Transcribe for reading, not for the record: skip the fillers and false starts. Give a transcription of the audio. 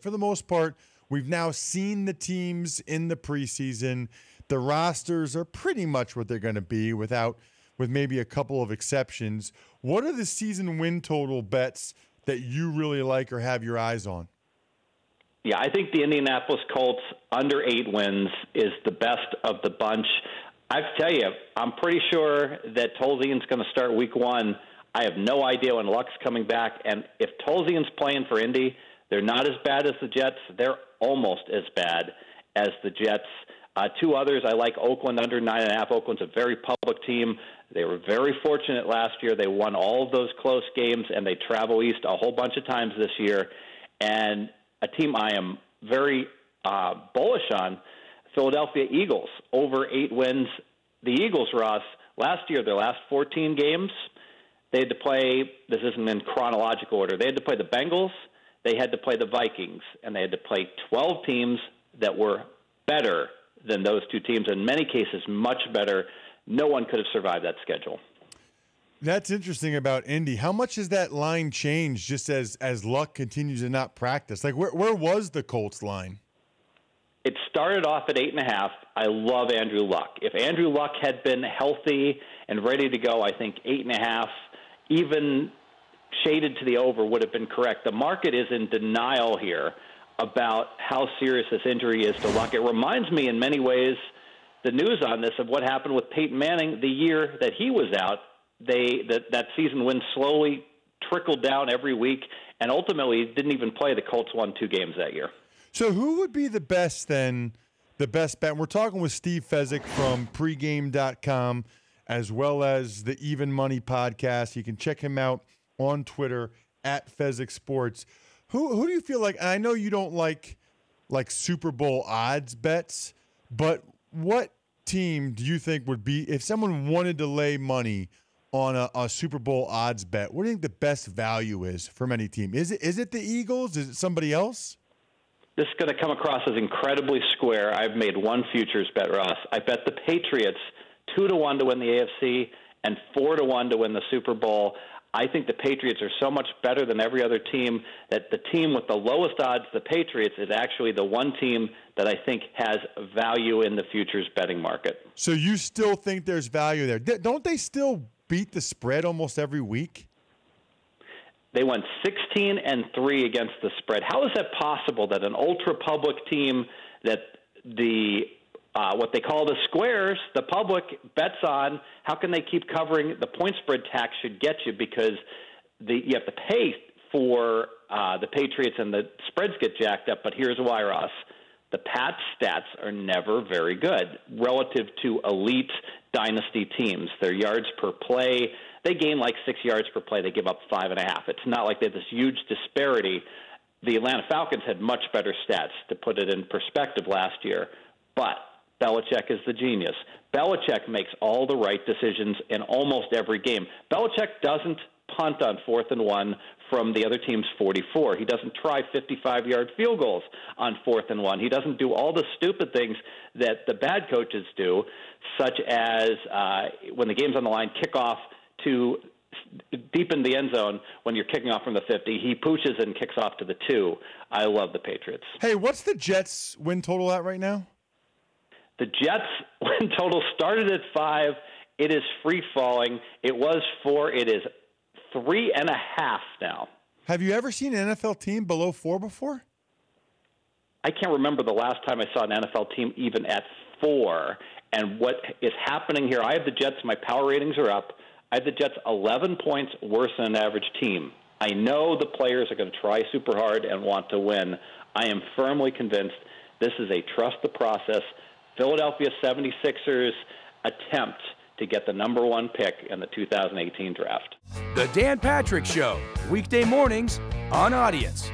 For the most part, we've now seen the teams in the preseason. The rosters are pretty much what they're going to be with maybe a couple of exceptions. What are the season win total bets that you really like or have your eyes on? Yeah, I think the Indianapolis Colts under 8 wins is the best of the bunch. I tell you, I'm pretty sure that Tolzien's going to start week 1. I have no idea when Luck's coming back. And if Tolzien's playing for Indy, they're not as bad as the Jets. They're almost as bad as the Jets. 2 others, I like Oakland under 9.5. Oakland's a very public team. They were very fortunate last year. They won all of those close games, and they travel east a whole bunch of times this year. And a team I am very bullish on, Philadelphia Eagles, over 8 wins. The Eagles, Ross, last year, their last 14 games, they had to play, this isn't in chronological order, they had to play the Bengals, they had to play the Vikings, and they had to play 12 teams that were better than those 2 teams, in many cases much better. No one could have survived that schedule. That's interesting about Indy. How much has that line changed just as Luck continues to not practice? Like, where was the Colts line? It started off at 8.5. I love Andrew Luck. If Andrew Luck had been healthy and ready to go, I think 8.5, even shaded to the over, would have been correct. The market is in denial here about how serious this injury is to Luck. It reminds me in many ways, the news on this, of what happened with Peyton Manning the year that he was out. That season win slowly trickled down every week, and ultimately didn't even play. The Colts won 2 games that year. So who would be the best then, the best bet? We're talking with Steve Fezzik from pregame.com as well as the Even Money podcast. You can check him out on Twitter at Fezzik Sports. Who do you feel like, and I know you don't like Super Bowl odds bets, but what team do you think would be, if someone wanted to lay money on a Super Bowl odds bet, what do you think the best value is from any team? Is it the Eagles? Is it somebody else? This is going to come across as incredibly square. I've made one futures bet, Ross. I bet the Patriots 2-1 to win the AFC and 4-1 to win the Super Bowl. I think the Patriots are so much better than every other team that the team with the lowest odds, the Patriots, is actually the one team that I think has value in the futures betting market. So you still think there's value there? Don't they still beat the spread almost every week? They went 16-3 against the spread. How is that possible that an ultra-public team that the what they call the squares, the public bets on, how can they keep covering? The point spread tax should get you because you have to pay for the Patriots and the spreads get jacked up. But here's why, Ross. The Pats stats are never very good relative to elite dynasty teams. Their yards per play, they gain like 6 yards per play. They give up 5.5. It's not like they have this huge disparity. The Atlanta Falcons had much better stats, to put it in perspective, last year. But Belichick is the genius. Belichick makes all the right decisions in almost every game. Belichick doesn't punt on 4th and 1 from the other team's 44. He doesn't try 55-yard field goals on 4th and 1. He doesn't do all the stupid things that the bad coaches do, such as when the game's on the line, kick off to deep in the end zone when you're kicking off from the 50. He pushes and kicks off to the 2. I love the Patriots. Hey, what's the Jets win total at right now? The Jets win total started at 5. It is free falling. It was 4. It is 3.5 now. Have you ever seen an NFL team below 4 before? I can't remember the last time I saw an NFL team even at 4. And what is happening here, I have the Jets, my power ratings are up. I have the Jets 11 points worse than an average team. I know the players are going to try super hard and want to win. I am firmly convinced this is a trust the process Philadelphia 76ers attempt to get the number 1 pick in the 2018 draft. The Dan Patrick Show, weekday mornings on Audience.